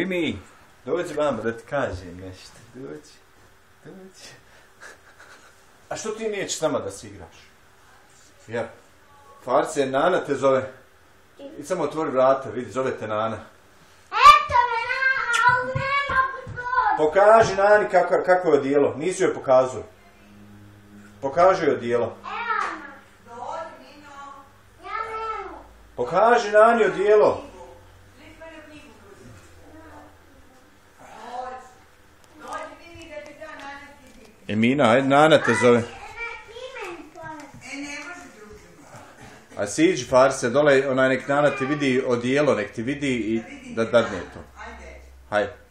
Mimi, dođi vamo da ti kažem nešto. Dođi. A što ti nećeš s nama da si igraš? Ja. Farce, Nana te zove. I samo otvori vrata, vidi, zove te Nana. Eto me Nana, ali ne mogu doći. Pokaži Nani kako je odijelo. Nisi joj pokazao. Pokaži joj odijelo. Pokaži Nani odijelo. Emina, ajde, Nana te zove. A siđi, Farse, dole, onaj nek Nana ti vidi odijelo, nek ti vidi i da dadne to. Hajde.